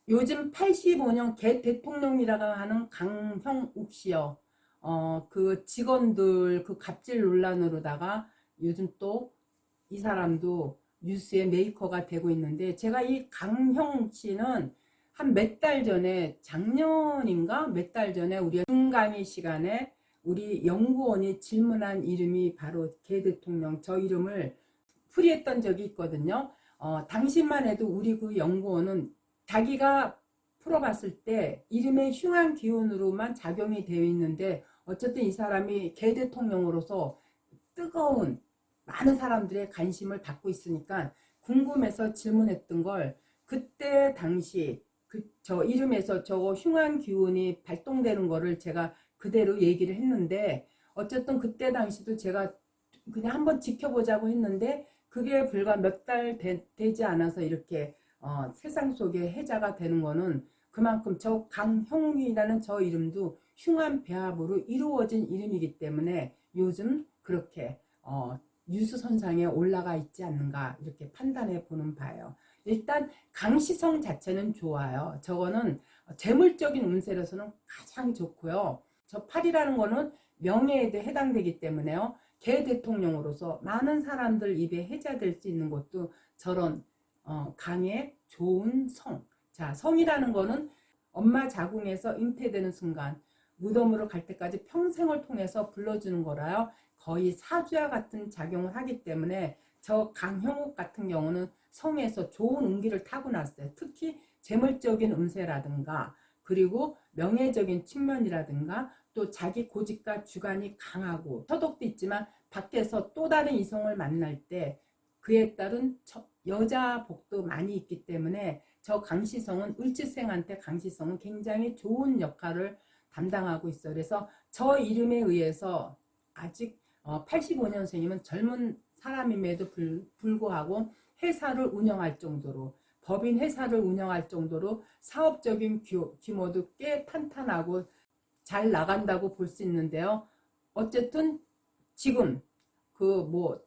요즘 85년 개 대통령이라고 하는 강형욱 씨요. 그 직원들 그 갑질 논란으로다가 요즘 또 이 사람도 뉴스의 메이커가 되고 있는데, 제가 이 강형욱 씨는 한 몇 달 전에, 작년인가 몇 달 전에 우리 중강의 시간에 우리 연구원이 질문한 이름이 바로 개 대통령, 저 이름을 풀이했던 적이 있거든요. 당시만 해도 우리 그 연구원은 자기가 풀어봤을 때 이름의 흉한 기운으로만 작용이 되어 있는데, 어쨌든 이 사람이 개 대통령으로서 뜨거운 많은 사람들의 관심을 받고 있으니까 궁금해서 질문했던 걸, 그때 당시 저 이름에서 저 흉한 기운이 발동되는 거를 제가 그대로 얘기를 했는데, 어쨌든 그때 당시도 제가 그냥 한번 지켜보자고 했는데 그게 불과 몇 달 되지 않아서 이렇게 세상 속에 해자가 되는 거는, 그만큼 저 강형이라는 저 이름도 흉한 배합으로 이루어진 이름이기 때문에 요즘 그렇게 뉴스 선상에 올라가 있지 않는가, 이렇게 판단해 보는 바예요. 일단 강시성 자체는 좋아요. 저거는 재물적인 운세로서는 가장 좋고요. 저 8이라는 거는 명예에도 해당되기 때문에요. 개 대통령으로서 많은 사람들 입에 해자될 수 있는 것도 저런 강의 좋은 성. 자, 성이라는 거는 엄마 자궁에서 잉태되는 순간 무덤으로 갈 때까지 평생을 통해서 불러주는 거라요. 거의 사주와 같은 작용을 하기 때문에 저 강형욱 같은 경우는 성에서 좋은 운기를 타고났어요. 특히 재물적인 운세라든가, 그리고 명예적인 측면이라든가, 또 자기 고집과 주관이 강하고 터독도 있지만 밖에서 또 다른 이성을 만날 때 그에 따른 여자 복도 많이 있기 때문에 저 강시성은, 을지생한테 강시성은 굉장히 좋은 역할을 담당하고 있어요. 그래서 저 이름에 의해서 아직 85년생이면 젊은 사람임에도 불구하고 회사를 운영할 정도로, 법인 회사를 운영할 정도로 사업적인 규모도 꽤 탄탄하고 잘 나간다고 볼 수 있는데요. 어쨌든 지금 그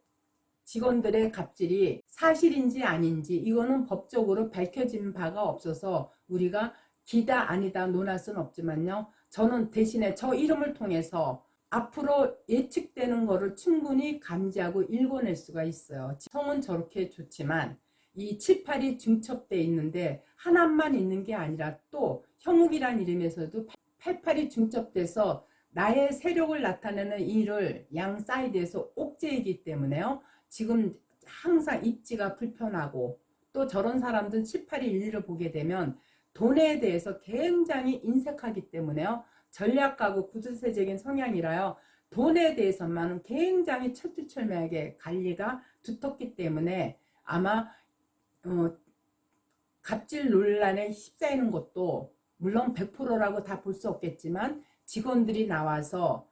직원들의 갑질이 사실인지 아닌지 이거는 법적으로 밝혀진 바가 없어서 우리가 기다 아니다 논할 수는 없지만요. 저는 대신에 저 이름을 통해서 앞으로 예측되는 거를 충분히 감지하고 읽어낼 수가 있어요. 성은 저렇게 좋지만 이 7, 8이 중첩되어 있는데 하나만 있는 게 아니라 또 형욱이란 이름에서도 8, 8이 중첩돼서 나의 세력을 나타내는 일을 양 사이드에서 옥죄이기 때문에요. 지금 항상 입지가 불편하고, 또 저런 사람들은 7, 8이 일리를 보게 되면 돈에 대해서 굉장히 인색하기 때문에요. 전략가고 구두쇠적인 성향이라요. 돈에 대해서만은 굉장히 철두철미하게 관리가 두텁기 때문에 아마 갑질 논란에 휩싸이는 것도 물론 100%라고 다 볼 수 없겠지만, 직원들이 나와서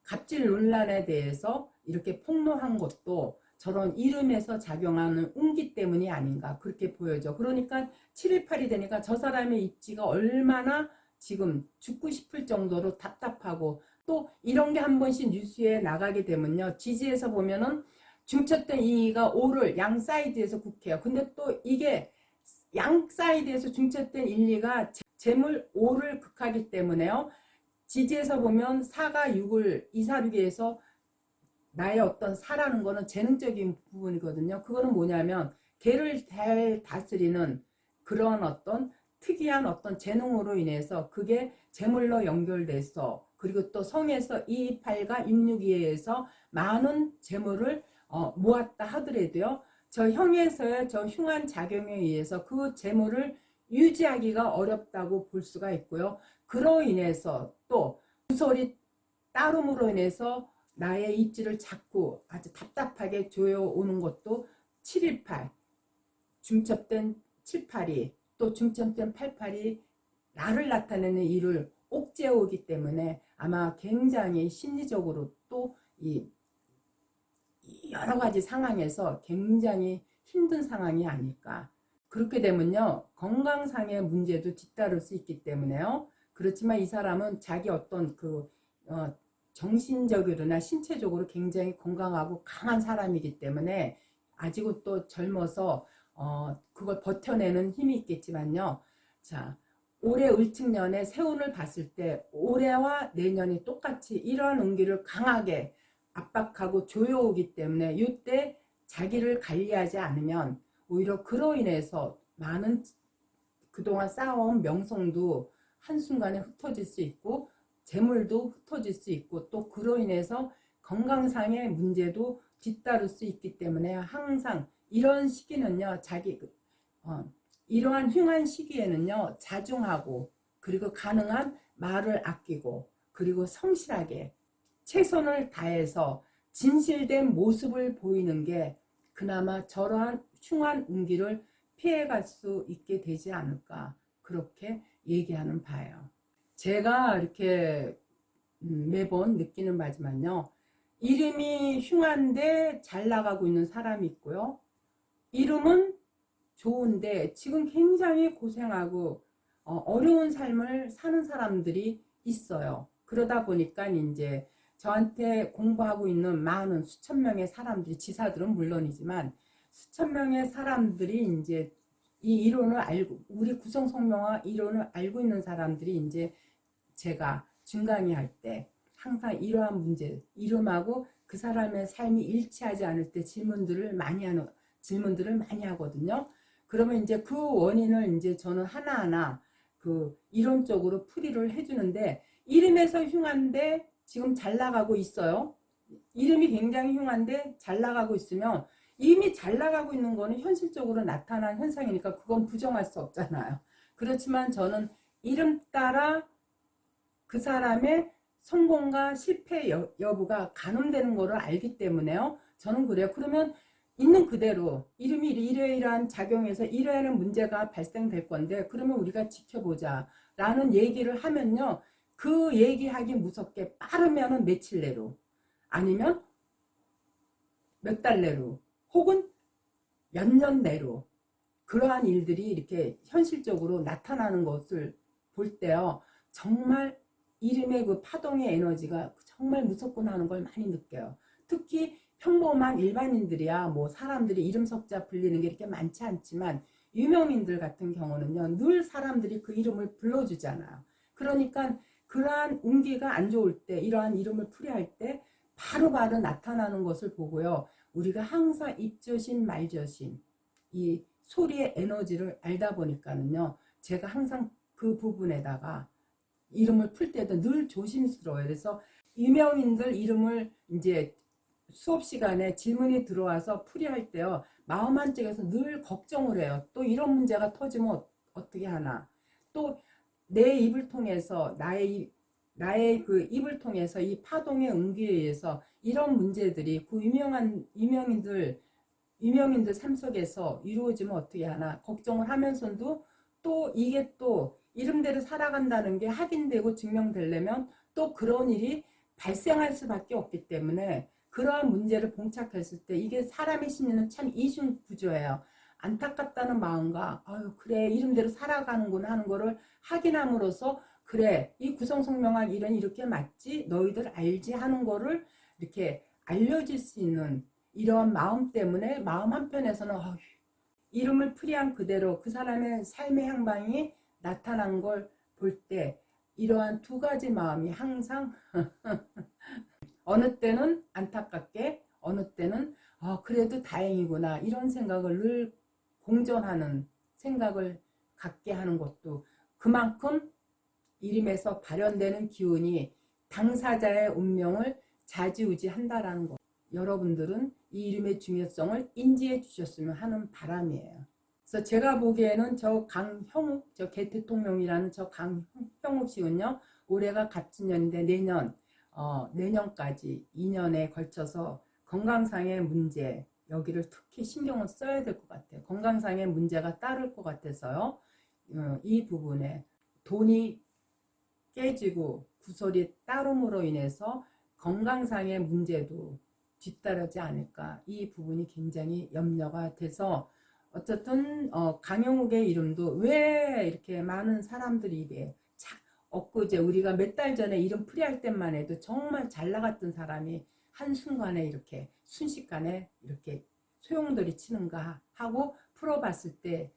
갑질 논란에 대해서 이렇게 폭로한 것도 저런 이름에서 작용하는 운기 때문이 아닌가, 그렇게 보여져. 그러니까 718이 되니까 저 사람의 입지가 얼마나 지금 죽고 싶을 정도로 답답하고, 또 이런 게 한 번씩 뉴스에 나가게 되면요, 지지에서 보면은 중첩된 이가 5를 양 사이드에서 국해요. 근데 또 이게 양 사이드에서 중첩된 1, 2가 재물 5를 극하기 때문에요. 지지에서 보면 4가 6을 2, 4, 6에서 나의 어떤 사라는 거는 재능적인 부분이거든요. 그거는 뭐냐면 개를 잘 다스리는 그런 어떤 특이한 어떤 재능으로 인해서 그게 재물로 연결돼서, 그리고 또 성에서 2, 8과 6, 2에서 많은 재물을 모았다 하더라도요, 저 형에서의 저 흉한 작용에 의해서 그 재물을 유지하기가 어렵다고 볼 수가 있고요. 그로 인해서 또 구설이 따름으로 인해서 나의 입지를 자꾸 아주 답답하게 조여오는 것도 718, 중첩된 7, 8이 또 중첩된 8, 8이 나를 나타내는 일을 옥죄어오기 때문에 아마 굉장히 심리적으로 또 이 여러 가지 상황에서 굉장히 힘든 상황이 아닐까. 그렇게 되면요, 건강상의 문제도 뒤따를 수 있기 때문에요. 그렇지만 이 사람은 자기 어떤 정신적으로나 신체적으로 굉장히 건강하고 강한 사람이기 때문에 아직은 또 젊어서 그걸 버텨내는 힘이 있겠지만요. 자, 올해 을칙년에 세운을 봤을 때 올해와 내년이 똑같이 이러한 운기를 강하게 압박하고 조여오기 때문에 이때 자기를 관리하지 않으면 오히려 그로 인해서 많은 그동안 쌓아온 명성도 한순간에 흩어질 수 있고 재물도 흩어질 수 있고 또 그로 인해서 건강상의 문제도 뒤따를 수 있기 때문에 항상 이런 시기는요, 이러한 흉한 시기에는요, 자중하고 그리고 가능한 말을 아끼고 그리고 성실하게 최선을 다해서 진실된 모습을 보이는 게 그나마 저러한 흉한 운기를 피해갈 수 있게 되지 않을까, 그렇게 얘기하는 바예요. 제가 이렇게 매번 느끼는 바지만요, 이름이 흉한데 잘 나가고 있는 사람이 있고요, 이름은 좋은데 지금 굉장히 고생하고 어려운 삶을 사는 사람들이 있어요. 그러다 보니까 이제 저한테 공부하고 있는 많은 수천 명의 사람들이, 지사들은 물론이지만 수천 명의 사람들이 이제 이 이론을 알고, 우리 구성성명화 이론을 알고 있는 사람들이 이제 제가 중강의 때 항상 이러한 문제, 이름하고 그 사람의 삶이 일치하지 않을 때 질문들을 많이 하거든요. 그러면 이제 그 원인을 이제 저는 하나하나 그 이론적으로 풀이를 해주는데, 이름에서 흉한데 지금 잘 나가고 있어요. 이름이 굉장히 흉한데 잘 나가고 있으면 이미 잘 나가고 있는 거는 현실적으로 나타난 현상이니까 그건 부정할 수 없잖아요. 그렇지만 저는 이름 따라 그 사람의 성공과 실패 여부가 가늠되는 거를 알기 때문에요. 저는 그래요. 그러면 있는 그대로 이름이 이러이러한 작용해서 이러이러한 문제가 발생될 건데 그러면 우리가 지켜보자 라는 얘기를 하면요, 그 얘기하기 무섭게 빠르면 며칠 내로, 아니면 몇 달 내로, 혹은 몇 년 내로 그러한 일들이 이렇게 현실적으로 나타나는 것을 볼 때요, 정말 이름의 그 파동의 에너지가 정말 무섭구나 하는 걸 많이 느껴요. 특히 평범한 일반인들이야 뭐 사람들이 이름 석자 불리는 게 이렇게 많지 않지만 유명인들 같은 경우는요, 늘 사람들이 그 이름을 불러주잖아요. 그러니까 그러한 운기가 안 좋을 때, 이러한 이름을 풀이할 때 바로바로 나타나는 것을 보고요, 우리가 항상 입조심 말조심 이 소리의 에너지를 알다 보니까는요, 제가 항상 그 부분에다가 이름을 풀 때도 늘 조심스러워요. 그래서 유명인들 이름을 이제 수업 시간에 질문이 들어와서 풀이할 때요, 마음 한쪽에서 늘 걱정을 해요. 또 이런 문제가 터지면 어떻게 하나. 또 내 입을 통해서 나의 그 입을 통해서 이 파동의 운기에 의해서 이런 문제들이 그 유명인들 삶 속에서 이루어지면 어떻게 하나 걱정을 하면서도, 또 이게 또 이름대로 살아간다는 게 확인되고 증명되려면 또 그런 일이 발생할 수밖에 없기 때문에 그러한 문제를 봉착했을 때 이게 사람의 심리는 참 이중구조예요. 안타깝다는 마음과 아유 그래 이름대로 살아가는구나 하는 거를 확인함으로써, 그래 이 구성성명학 이런 이렇게 맞지 너희들 알지 하는 거를 이렇게 알려줄 수 있는 이런 마음 때문에 마음 한편에서는 이름을 풀이한 그대로 그 사람의 삶의 향방이 나타난 걸 볼 때 이러한 두 가지 마음이 항상 어느 때는 안타깝게, 어느 때는 그래도 다행이구나 이런 생각을 늘 공존하는 생각을 갖게 하는 것도 그만큼 이름에서 발현되는 기운이 당사자의 운명을 좌지우지한다라는 것. 여러분들은 이 이름의 중요성을 인지해 주셨으면 하는 바람이에요. 그래서 제가 보기에는 저 강형욱, 저 개 대통령이라는 저 강형욱 씨는요, 올해가 갑진년인데 내년까지 2년에 걸쳐서 건강상의 문제, 여기를 특히 신경을 써야 될 것 같아요. 건강상의 문제가 따를 것 같아서요, 이 부분에 돈이 깨지고 구설이 따름으로 인해서 건강상의 문제도 뒤따르지 않을까, 이 부분이 굉장히 염려가 돼서 어쨌든 강형욱의 이름도 왜 이렇게 많은 사람들이 입에 엊그제 우리가 몇 달 전에 이름 풀이할 때만 해도 정말 잘 나갔던 사람이 한순간에 이렇게 순식간에 이렇게 소용돌이 치는가 하고 풀어봤을 때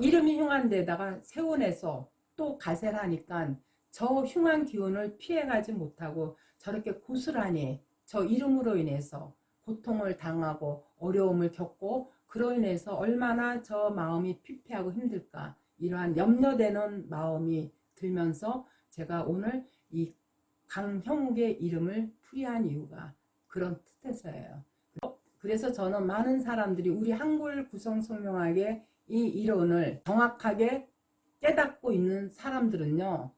이름이 흉한 데다가 세운에서 또 가세를 하니까 저 흉한 기운을 피해가지 못하고 저렇게 고스란히 저 이름으로 인해서 고통을 당하고 어려움을 겪고 그로 인해서 얼마나 저 마음이 피폐하고 힘들까 이러한 염려되는 마음이 들면서 제가 오늘 이 강형욱의 이름을 풀이한 이유가 그런 뜻에서예요. 그래서 저는 많은 사람들이 우리 한글 구성성명학의 이 이론을 정확하게 깨닫고 있는 사람들은요.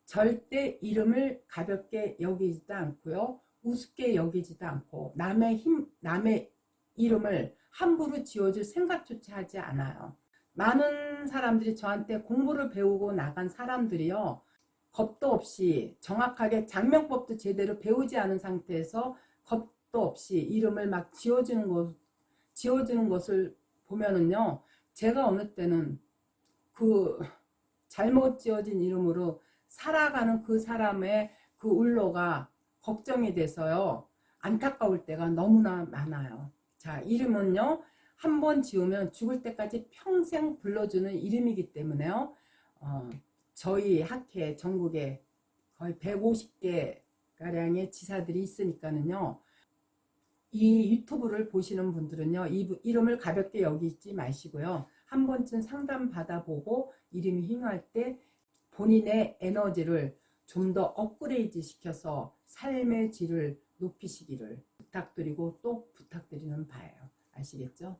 절대 이름을 가볍게 여기지도 않고요. 우습게 여기지도 않고 남의 이름을 함부로 지어줄 생각조차 하지 않아요. 많은 사람들이 저한테 공부를 배우고 나간 사람들이요. 겁도 없이 정확하게 장명법도 제대로 배우지 않은 상태에서 겁도 없이 이름을 막 지어주는 것을 보면은요. 제가 어느 때는 그 잘못 지어진 이름으로 살아가는 그 사람의 그 울로가 걱정이 돼서요. 안타까울 때가 너무나 많아요. 자, 이름은요. 한 번 지으면 죽을 때까지 평생 불러주는 이름이기 때문에요. 저희 학회 전국에 거의 150개 가량의 지사들이 있으니까는요. 이 유튜브를 보시는 분들은요. 이 이름을 가볍게 여기지 마시고요. 한 번쯤 상담 받아보고 이름이 흉할 때 본인의 에너지를 좀 더 업그레이드 시켜서 삶의 질을 높이시기를 부탁드리고 또 부탁드리는 바예요. 아시겠죠?